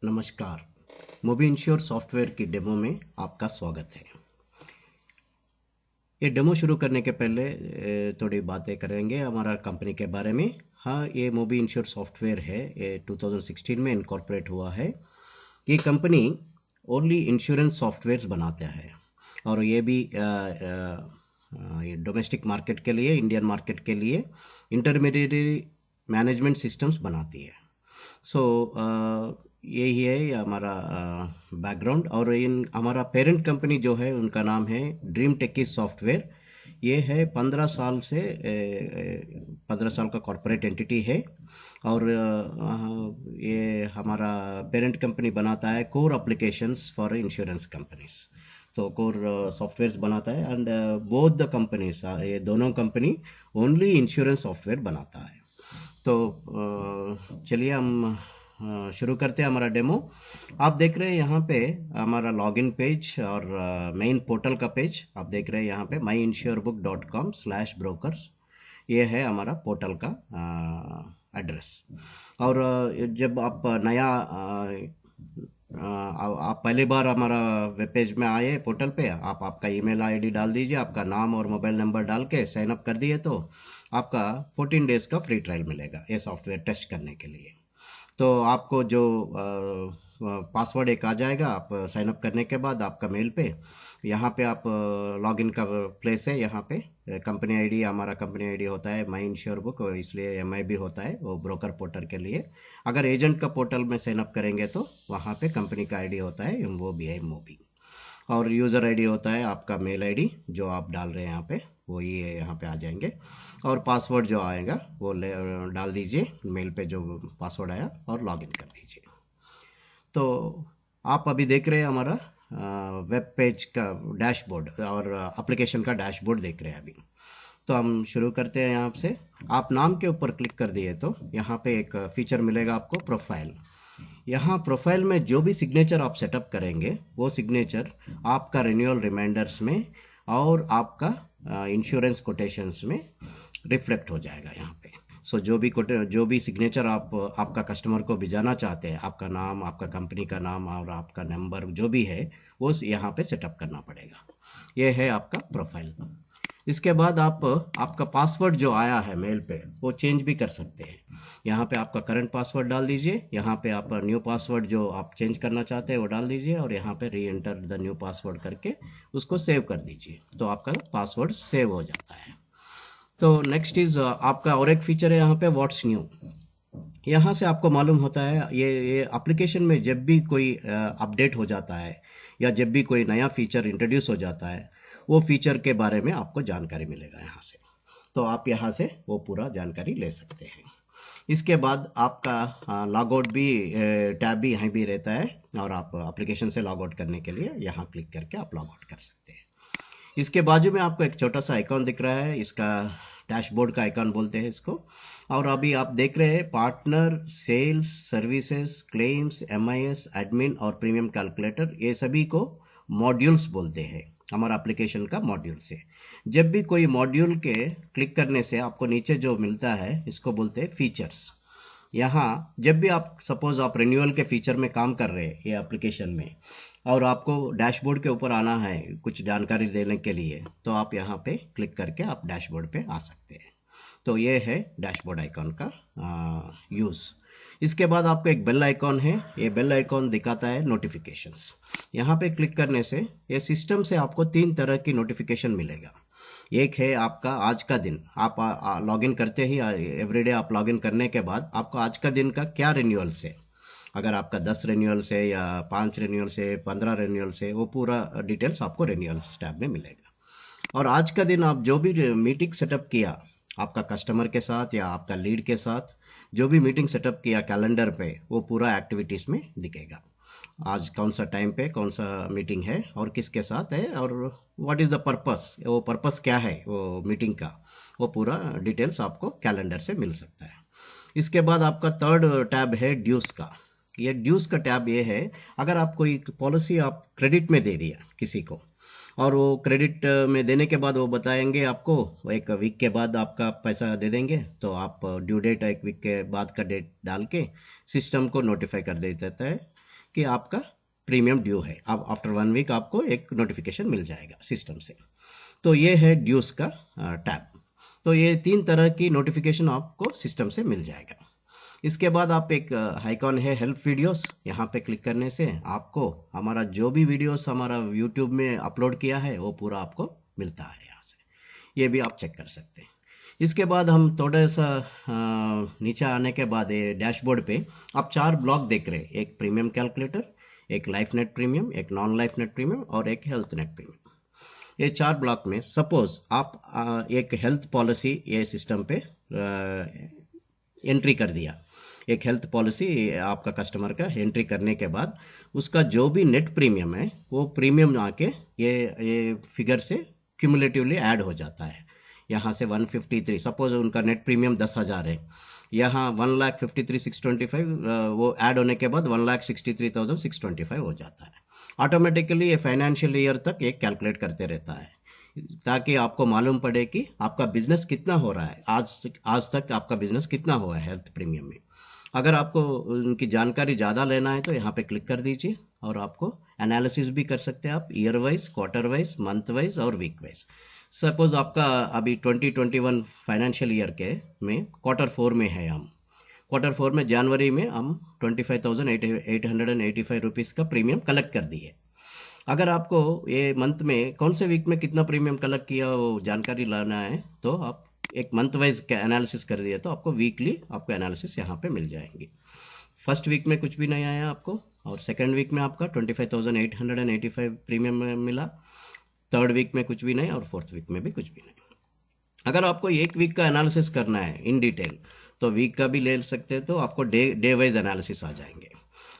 नमस्कार। मोबी ensure software की demo में आपका स्वागत है। ये डेमो शुरू करने के पहले थोड़ी बातें करेंगे हमारा कंपनी के बारे में। हाँ, ये मोबी इंश्योर सॉफ्टवेयर है, ये 2016 में इनकॉर्पोरेट हुआ है। ये कंपनी ओनली इंश्योरेंस सॉफ्टवेयर्स बनाता है और ये भी डोमेस्टिक मार्केट के लिए, इंडियन मार्केट के लिए इंटरमीडिएटरी मैनेजमेंट सिस्टम्स बनाती है। सो यही है ये हमारा बैकग्राउंड। और इन हमारा पेरेंट कंपनी जो है उनका नाम है ड्रीम टेकीज सॉफ्टवेयर। ये है 15 साल से 15 साल का कॉरपोरेट एंटिटी है। और ये हमारा पेरेंट कंपनी बनाता है core applications for insurance companies. तो कोर सॉफ्टवेयर्स बनाता है एंड बोथ द कंपनीज, ये दोनों कंपनी ओनली इंश्योरेंस सॉफ्टवेयर बनाता है। तो चलिए हम शुरू करते हैं हमारा डेमो। आप देख रहे हैं यहाँ पे हमारा लॉगिन पेज और मेन पोर्टल का पेज आप देख रहे हैं यहाँ पे myinsurebook.com/brokers। ये है हमारा पोर्टल का एड्रेस। और जब आप नया आप पहली बार हमारा वेब पेज में आए पोर्टल पे, आप आपका ईमेल आईडी डाल दीजिए, आपका नाम और मोबाइल नंबर डाल के साइन अप कर दिए तो आपका 14 डेज़ का फ्री ट्रायल मिलेगा ये सॉफ्टवेयर टेस्ट करने के लिए। तो आपको जो पासवर्ड एक आ जाएगा आप साइन अप करने के बाद आपका मेल पे। यहाँ पे आप लॉगिन का प्लेस है, यहाँ पे कंपनी आईडी, हमारा कंपनी आईडी होता है माई इंश्योर बुक, इसलिए एमआई भी होता है वो ब्रोकर पोर्टल के लिए। अगर एजेंट का पोर्टल में साइन अप करेंगे तो वहाँ पे कंपनी का आईडी होता है MOBI मोबी। और यूज़र आईडी होता है आपका मेल आईडी जो आप डाल रहे हैं यहाँ पे, वो ये यहाँ पे आ जाएंगे। और पासवर्ड जो आएगा वो डाल दीजिए मेल पे जो पासवर्ड आया और लॉगिन कर दीजिए। तो आप अभी देख रहे हैं हमारा वेब पेज का डैशबोर्ड और एप्लीकेशन का डैशबोर्ड देख रहे हैं अभी। तो हम शुरू करते हैं यहाँ से। आप नाम के ऊपर क्लिक कर दिए तो यहाँ पे एक फीचर मिलेगा आपको, प्रोफाइल। यहाँ प्रोफाइल में जो भी सिग्नेचर आप सेटअप करेंगे वो सिग्नेचर आपका रिन्यूअल रिमाइंडर्स में और आपका इंश्योरेंस कोटेशंस में रिफ्लेक्ट हो जाएगा यहाँ पे। सो जो भी सिग्नेचर आप आपका कस्टमर को भिजाना चाहते हैं, आपका नाम, आपका कंपनी का नाम और आपका नंबर जो भी है वो यहाँ पे सेटअप करना पड़ेगा। ये है आपका प्रोफाइल। इसके बाद आप आपका पासवर्ड जो आया है मेल पे वो चेंज भी कर सकते हैं। यहाँ पे आपका करंट पासवर्ड डाल दीजिए, यहाँ पे आप न्यू पासवर्ड जो आप चेंज करना चाहते हैं वो डाल दीजिए और यहाँ पे री एंटर द न्यू पासवर्ड करके उसको सेव कर दीजिए तो आपका पासवर्ड सेव हो जाता है। तो नेक्स्ट इज़ आपका और एक फीचर है यहाँ पे व्हाट्स न्यू। यहाँ से आपको मालूम होता है ये एप्लीकेशन में जब भी कोई अपडेट हो जाता है या जब भी कोई नया फीचर इंट्रोड्यूस हो जाता है वो फीचर के बारे में आपको जानकारी मिलेगा यहाँ से। तो आप यहाँ से वो पूरा जानकारी ले सकते हैं। इसके बाद आपका लॉग आउट भी टैब भी यहीं भी रहता है और आप एप्लीकेशन से लॉग आउट करने के लिए यहाँ क्लिक करके आप लॉग आउट कर सकते हैं। इसके बाजू में आपको एक छोटा सा आइकॉन दिख रहा है, इसका डैशबोर्ड का आइकॉन बोलते हैं इसको। और अभी आप देख रहे हैं partner, sales, services, claims, MIS, admin और प्रीमियम कैलकुलेटर, ये सभी को मॉड्यूल्स बोलते हैं हमारा एप्लीकेशन का मॉड्यूल से। जब भी कोई मॉड्यूल के क्लिक करने से आपको नीचे जो मिलता है इसको बोलते हैं फीचर्स। यहाँ जब भी आप सपोज आप रिन्यूअल के फीचर में काम कर रहे हैं ये एप्लीकेशन में और आपको डैशबोर्ड के ऊपर आना है कुछ जानकारी देने के लिए तो आप यहाँ पे क्लिक करके आप डैशबोर्ड पे आ सकते हैं। तो ये है डैशबोर्ड आइकॉन का यूज़। इसके बाद आपको एक बेल आइकॉन है, ये बेल आइकॉन दिखाता है नोटिफिकेशंस। यहाँ पे क्लिक करने से ये सिस्टम से आपको 3 तरह की नोटिफिकेशन मिलेगा। एक है आपका आज का दिन, आप लॉगिन करते ही एवरीडे आप लॉगिन करने के बाद आपको आज का दिन का क्या रिन्यूअल से, अगर आपका 10 रिन्यूअल से या 5 रिन्यूअल से 15 रिन्यूअल से, वो पूरा डिटेल्स आपको रिन्यूअल्स टैब में मिलेगा। और आज का दिन आप जो भी मीटिंग सेटअप किया आपका कस्टमर के साथ या आपका लीड के साथ, जो भी मीटिंग सेटअप किया कैलेंडर पे वो पूरा एक्टिविटीज़ में दिखेगा। आज कौन सा टाइम पे कौन सा मीटिंग है और किसके साथ है और व्हाट इज़ द पर्पस, वो पर्पस क्या है वो मीटिंग का, वो पूरा डिटेल्स आपको कैलेंडर से मिल सकता है। इसके बाद आपका थर्ड टैब है ड्यूस का। ये ड्यूस का टैब ये है, अगर आप कोई पॉलिसी आप क्रेडिट में दे दिया किसी को और वो क्रेडिट में देने के बाद वो बताएंगे आपको एक वीक के बाद आपका पैसा दे देंगे, तो आप ड्यू डेट एक वीक के बाद का डेट डाल के सिस्टम को नोटिफाई कर देता है कि आपका प्रीमियम ड्यू है। अब आफ्टर 1 वीक आपको एक नोटिफिकेशन मिल जाएगा सिस्टम से। तो ये है ड्यूज का टैब। तो ये 3 तरह की नोटिफिकेशन आपको सिस्टम से मिल जाएगा। इसके बाद आप एक आइकॉन है हेल्प वीडियोस, यहाँ पे क्लिक करने से आपको हमारा जो भी वीडियोस हमारा यूट्यूब में अपलोड किया है वो पूरा आपको मिलता है यहाँ से। ये भी आप चेक कर सकते हैं। इसके बाद हम थोड़ा सा नीचे आने के बाद ये डैशबोर्ड पे आप 4 ब्लॉक देख रहे हैं, एक प्रीमियम कैलकुलेटर, एक लाइफ नेट प्रीमियम, एक नॉन लाइफ नेट प्रीमियम और एक हेल्थ नेट प्रीमियम। ये 4 ब्लॉक में सपोज आप एक हेल्थ पॉलिसी ये सिस्टम पे एंट्री कर दिया, एक हेल्थ पॉलिसी आपका कस्टमर का एंट्री करने के बाद उसका जो भी नेट प्रीमियम है वो प्रीमियम आके ये फिगर से क्यूमुलेटिवली ऐड हो जाता है। यहाँ से 153, सपोज उनका नेट प्रीमियम 10,000 है, यहाँ 1,53,625 वो ऐड होने के बाद 1,63,625 हो जाता है। ऑटोमेटिकली ये फाइनेंशियल ईयर तक ये कैलकुलेट करते रहता है ताकि आपको मालूम पड़े कि आपका बिजनेस कितना हो रहा है, आज तक आपका बिजनेस कितना हुआ है हेल्थ प्रीमियम में। अगर आपको उनकी जानकारी ज़्यादा लेना है तो यहाँ पे क्लिक कर दीजिए और आपको एनालिसिस भी कर सकते हैं आप year wise, quarter wise, month wise और वीक वाइज। सपोज आपका अभी 2021 फाइनेंशियल ईयर के में Q4 में है, हम Q4 में जनवरी में हम 25,885 रुपीज़ का प्रीमियम कलेक्ट कर दिए। अगर आपको ये मंथ में कौन से वीक में कितना प्रीमियम कलेक्ट किया वो जानकारी लाना है तो आप एक मंथ वाइज एनालिसिस कर दिया तो आपको वीकली आपको एनालिसिस यहाँ पे मिल जाएंगे। फर्स्ट वीक में कुछ भी नहीं आया आपको और सेकंड वीक में आपका 25,885 प्रीमियम मिला, थर्ड वीक में कुछ भी नहीं और फोर्थ वीक में भी कुछ भी नहीं। अगर आपको एक वीक का एनालिसिस करना है इन डिटेल तो वीक का भी ले सकते हैं, तो आपको डे वाइज एनालिसिस आ जाएंगे।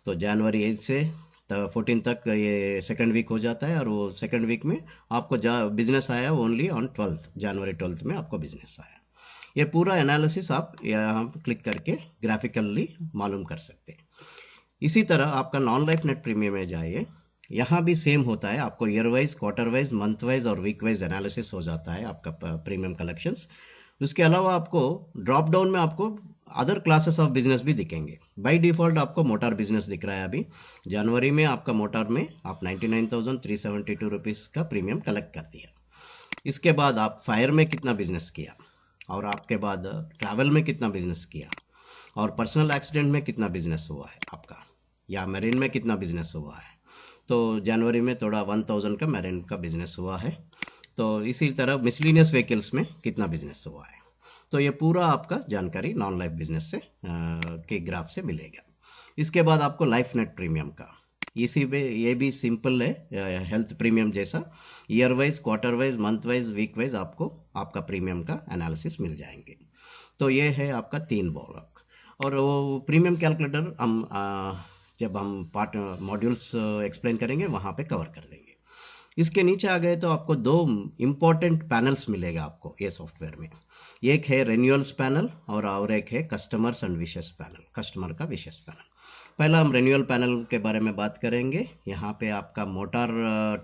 तो जनवरी 8 से 14 तक ये सेकंड वीक हो जाता है और वो सेकंड वीक में आपको बिजनेस आया only on 12th January 12th में आपको बिजनेस आया। ये पूरा एनालिसिस आप यहाँ क्लिक करके ग्राफिकली मालूम कर सकते हैं। इसी तरह आपका नॉन लाइफ नेट प्रीमियम में जाइए, यहाँ भी सेम होता है, आपको year wise, quarter wise, month wise और वीक वाइज एनालिसिस हो जाता है आपका प्रीमियम कलेक्शंस। उसके अलावा आपको ड्रॉप डाउन में आपको अदर क्लासेस ऑफ बिजनेस भी दिखेंगे। बाय डिफ़ॉल्ट आपको मोटर बिजनेस दिख रहा है। अभी जनवरी में आपका मोटर में आप 99,372 रुपीज़ का प्रीमियम कलेक्ट कर दिया। इसके बाद आप फायर में कितना बिजनेस किया और आपके बाद ट्रैवल में कितना बिजनेस किया और पर्सनल एक्सीडेंट में कितना बिजनेस हुआ है आपका, या मेरीन में कितना बिजनेस हुआ है। तो जनवरी में थोड़ा 1,000 का मेरीन का बिजनेस हुआ है। तो इसी तरह मिसलिनियस व्हीकल्स में कितना बिजनेस हुआ है। तो ये पूरा आपका जानकारी नॉन लाइफ बिजनेस से के ग्राफ से मिलेगा। इसके बाद आपको लाइफ नेट प्रीमियम का इसी पे ये भी सिंपल है हेल्थ प्रीमियम जैसा, year wise, quarter wise, month wise, week wise आपको आपका प्रीमियम का एनालिसिस मिल जाएंगे। तो ये है आपका 3 ब्लॉक। और वो प्रीमियम कैलकुलेटर हम जब हम पार्ट मॉड्यूल्स एक्सप्लेन करेंगे वहाँ पे कवर कर देंगे। इसके नीचे आ गए तो आपको 2 इम्पॉर्टेंट पैनल्स मिलेगा आपको ये सॉफ्टवेयर में। एक है रेन्यूअल्स पैनल और एक है customers and wishes panel, customer का विशेस पैनल। पहला हम रेन्यूअल पैनल के बारे में बात करेंगे। यहाँ पे आपका मोटर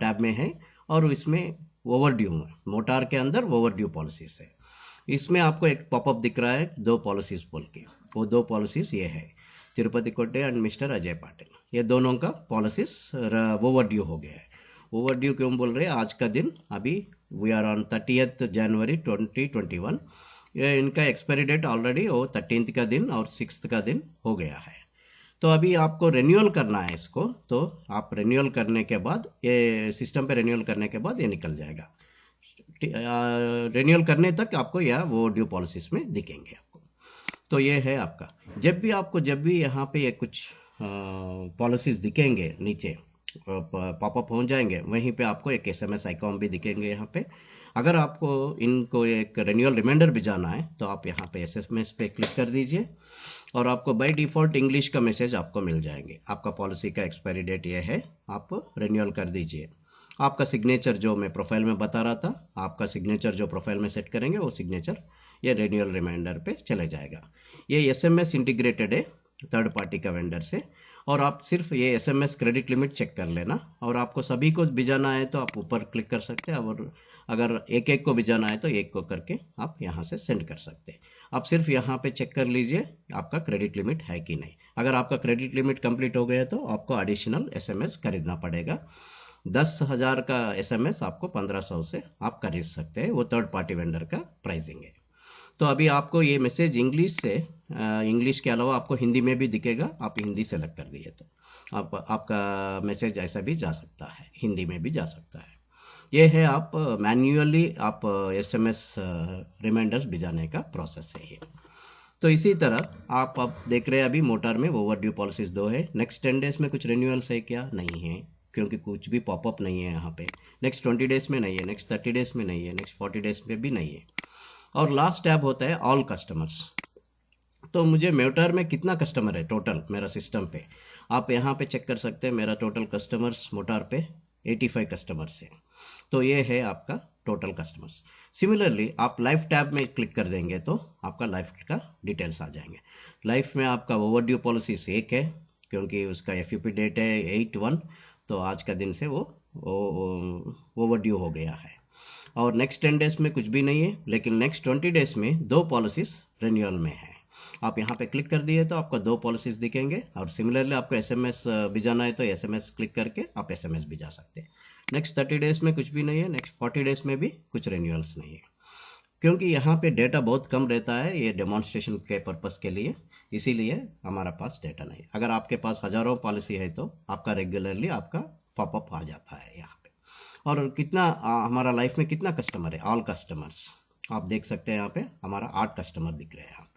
टैब में है और इसमें ओवरड्यू है, मोटर के अंदर ओवरड्यू पॉलिसीज है। इसमें आपको एक पॉपअप दिख रहा है 2 पॉलिसीज बोल के, वो 2 पॉलिसीज ये है तिरुपति कोटे एंड मिस्टर अजय पाटिल, ये दोनों का पॉलिसीज ओवरड्यू हो गया है। ओवरड्यू क्यों बोल रहे हैं, आज का दिन अभी वी आर ऑन 30th जनवरी 2021, ये इनका एक्सपायरी डेट ऑलरेडी वो 13th का दिन और 6th का दिन हो गया है। तो अभी आपको रिन्यूअल करना है इसको, तो आप रिन्यूअल करने के बाद ये सिस्टम पे रिन्यूअल करने के बाद ये निकल जाएगा। रिन्यूअल करने तक आपको यह वो ड्यू पॉलिसीज में दिखेंगे आपको। तो ये है आपका, जब भी यहाँ पे ये कुछ पॉलिसीज दिखेंगे नीचे पॉपअप हो जाएंगे, वहीं पे आपको एक SMS आइकॉन भी दिखेंगे यहाँ पे। अगर आपको इनको एक रिन्यूअल रिमाइंडर भी जाना है तो आप यहाँ पे SMS पे क्लिक कर दीजिए और आपको बाय डिफ़ॉल्ट इंग्लिश का मैसेज आपको मिल जाएंगे। आपका पॉलिसी का एक्सपायरी डेट ये है, आप रिन्यूअल कर दीजिए। आपका सिग्नेचर जो मैं प्रोफाइल में बता रहा था, आपका सिग्नेचर जो प्रोफाइल में सेट करेंगे वो सिग्नेचर ये रिन्यूअल रिमाइंडर पे चले जाएगा। ये SMS इंटीग्रेटेड है थर्ड पार्टी का वेंडर से, और आप सिर्फ ये SMS क्रेडिट लिमिट चेक कर लेना। और आपको सभी को भिजाना है तो आप ऊपर क्लिक कर सकते हैं, और अगर एक एक को भिजाना है तो एक को करके आप यहाँ से सेंड कर सकते हैं। आप सिर्फ यहाँ पे चेक कर लीजिए आपका क्रेडिट लिमिट है कि नहीं। अगर आपका क्रेडिट लिमिट कंप्लीट हो गया तो आपको एडिशनल एसएमएस खरीदना पड़ेगा। 10,000 का एसएमएस आपको 1500 से आप खरीद सकते हैं, वो थर्ड पार्टी वेंडर का प्राइसिंग है। तो अभी आपको ये मैसेज इंग्लिश से इंग्लिश के अलावा आपको हिंदी में भी दिखेगा, आप हिंदी सेलेक्ट कर दिए तो आपका मैसेज ऐसा भी जा सकता है, हिंदी में भी जा सकता है। ये है आप मैन्युअली आप एसएमएस रिमाइंडर्स भिजाने का प्रोसेस है ये। तो इसी तरह आप अब देख रहे हैं अभी मोटर में ओवरड्यू पॉलिसीज 2 है। नेक्स्ट 10 डेज में कुछ रिन्यूअल्स है क्या? नहीं है, क्योंकि कुछ भी पॉपअप नहीं है यहाँ पे। नेक्स्ट 20 डेज में नहीं है, नेक्स्ट 30 डेज में नहीं है, नेक्स्ट 40 डेज में भी नहीं है। और लास्ट टैब होता है ऑल कस्टमर्स। तो मुझे मोटर में कितना कस्टमर है टोटल मेरा सिस्टम पे, आप यहाँ पे चेक कर सकते हैं। मेरा टोटल कस्टमर्स मोटर पे 85 कस्टमर्स है। तो ये है आपका टोटल कस्टमर्स। सिमिलरली आप लाइफ टैब में क्लिक कर देंगे तो आपका लाइफ का डिटेल्स आ जाएंगे। लाइफ में आपका ओवरड्यू पॉलिसीज 1 है, क्योंकि उसका एफयूपी डेट है 8/1, तो आज का दिन से वो ओवरड्यू हो गया है। और नेक्स्ट 10 डेज में कुछ भी नहीं है, लेकिन नेक्स्ट 20 डेज में 2 पॉलिसीज रिन्यूअल में है। आप यहाँ पे क्लिक कर दिए तो आपको 2 पॉलिसीज दिखेंगे। और सिमिलरली आपको एसएमएस भिजाना है तो एसएमएस क्लिक करके आप एसएमएस भिजा सकते हैं। नेक्स्ट 30 डेज में कुछ भी नहीं है, नेक्स्ट 40 डेज में भी कुछ रिन्यूअल्स नहीं है, क्योंकि यहाँ पे डेटा बहुत कम रहता है ये डेमोन्स्ट्रेशन के पर्पस के लिए, इसीलिए हमारा पास डेटा नहीं। अगर आपके पास हज़ारों पॉलिसी है तो आपका रेगुलरली आपका पॉपअप आ जाता है यहाँ पे। और कितना हमारा लाइफ में कितना कस्टमर है, ऑल कस्टमर्स आप देख सकते हैं। यहाँ पे हमारा 8 कस्टमर दिख रहे हैं यहाँ पे।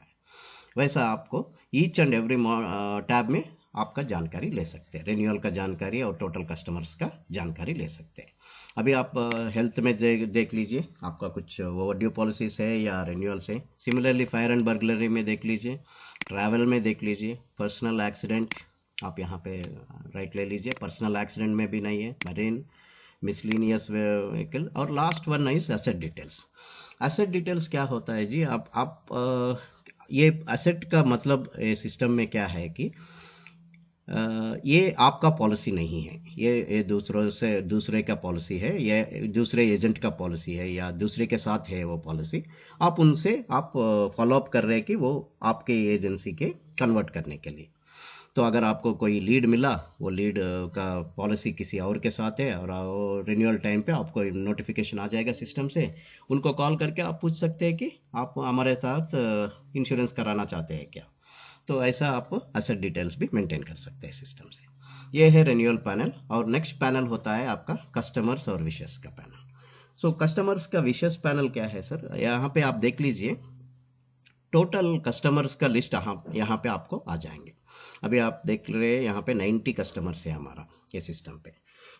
वैसा आपको ईच एंड एवरी टैब में आपका जानकारी ले सकते हैं, रिन्यूअल का जानकारी और टोटल कस्टमर्स का जानकारी ले सकते हैं। अभी आप हेल्थ में देख लीजिए आपका कुछ ओवरड्यू पॉलिसीज है या रिन्यूअल्स है। सिमिलरली फायर एंड बर्गलरी में देख लीजिए, ट्रैवल में देख लीजिए, पर्सनल एक्सीडेंट आप यहाँ पे राइट ले लीजिए, पर्सनल एक्सीडेंट में भी नहीं है, मरीन, मिसलिनियस व्हीकल। और last one is asset details. Asset details क्या होता है जी, ये एसेट का मतलब सिस्टम में क्या है कि ये आपका पॉलिसी नहीं है, ये दूसरे का पॉलिसी है, ये दूसरे एजेंट का पॉलिसी है या दूसरे के साथ है वो पॉलिसी। आप उनसे आप फॉलोअप कर रहे हैं कि वो आपके एजेंसी के कन्वर्ट करने के लिए। तो अगर आपको कोई लीड मिला, वो लीड का पॉलिसी किसी और के साथ है और रिन्यूअल टाइम पे आपको नोटिफिकेशन आ जाएगा सिस्टम से, उनको कॉल करके आप पूछ सकते हैं कि आप हमारे साथ इंश्योरेंस कराना चाहते हैं क्या। तो ऐसा आप एसेट डिटेल्स भी मेंटेन कर सकते हैं सिस्टम से। ये है रिन्यूअल पैनल। और नेक्स्ट पैनल होता है आपका कस्टमर्स और विशेस का पैनल। सो कस्टमर्स का विशेस पैनल क्या है सर, यहाँ पे आप देख लीजिए टोटल कस्टमर्स का लिस्ट यहाँ पे आपको आ जाएंगे। अभी आप देख रहे हैं यहाँ पे 90 कस्टमर्स है हमारा ये सिस्टम पे।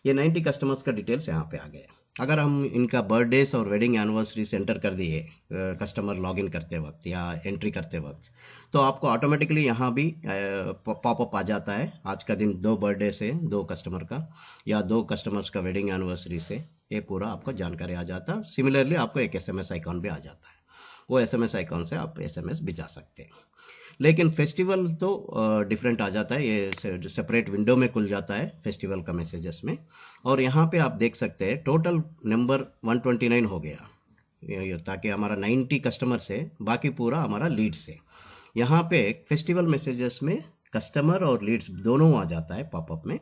ये 90 कस्टमर्स का डिटेल्स यहाँ पे आ गए। अगर हम इनका बर्थडेज और वेडिंग एनिवर्सरीज एंटर कर दिए कस्टमर लॉगिन करते वक्त या एंट्री करते वक्त, तो आपको ऑटोमेटिकली यहाँ भी पॉपअप आ जाता है। आज का दिन 2 बर्थडे से 2 कस्टमर का या 2 कस्टमर्स का वेडिंग एनिवर्सरी से, ये पूरा आपको जानकारी आ जाता है। सिमिलरली आपको एक एसएमएस आइकॉन भी आ जाता है, वो एसएमएस आइकॉन से आप एसएमएस भी जा सकते हैं। लेकिन फेस्टिवल तो डिफरेंट आ जाता है, ये सेपरेट विंडो में खुल जाता है फेस्टिवल का मैसेजेस में। और यहाँ पे आप देख सकते हैं टोटल नंबर 129 हो गया, ताकि हमारा 90 कस्टमर से बाकी पूरा हमारा लीड्स है। यहाँ पे फेस्टिवल मैसेजेस में कस्टमर और लीड्स दोनों आ जाता है पॉपअप में,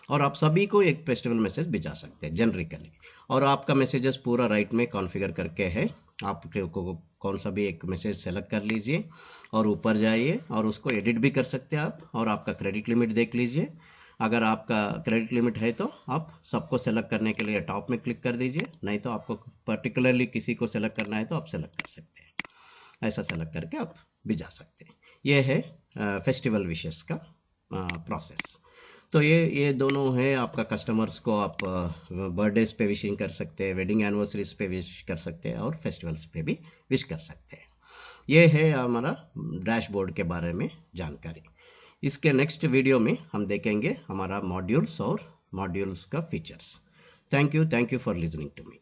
और आप सभी को एक फेस्टिवल मैसेज भिजा सकते हैं जनरिकली। और आपका मैसेजेस पूरा राइट में कॉन्फ़िगर करके है, आप कौन सा भी एक मैसेज सेलेक्ट कर लीजिए और ऊपर जाइए और उसको एडिट भी कर सकते हैं आप। और आपका क्रेडिट लिमिट देख लीजिए, अगर आपका क्रेडिट लिमिट है तो आप सबको सेलेक्ट करने के लिए टॉप में क्लिक कर दीजिए, नहीं तो आपको पर्टिकुलरली किसी को सेलेक्ट करना है तो आप सेलेक्ट कर सकते हैं। ऐसा सेलेक्ट करके आप भी जा सकते हैं। ये है फेस्टिवल विशेस का प्रोसेस। तो ये दोनों है आपका कस्टमर्स को आप बर्थडेज पे विशिंग कर सकते हैं, वेडिंग एनिवर्सरीज पे विश कर सकते हैं और फेस्टिवल्स पे भी विश कर सकते हैं। ये है हमारा डैशबोर्ड के बारे में जानकारी। इसके नेक्स्ट वीडियो में हम देखेंगे हमारा मॉड्यूल्स और मॉड्यूल्स का features. Thank you for listening to me.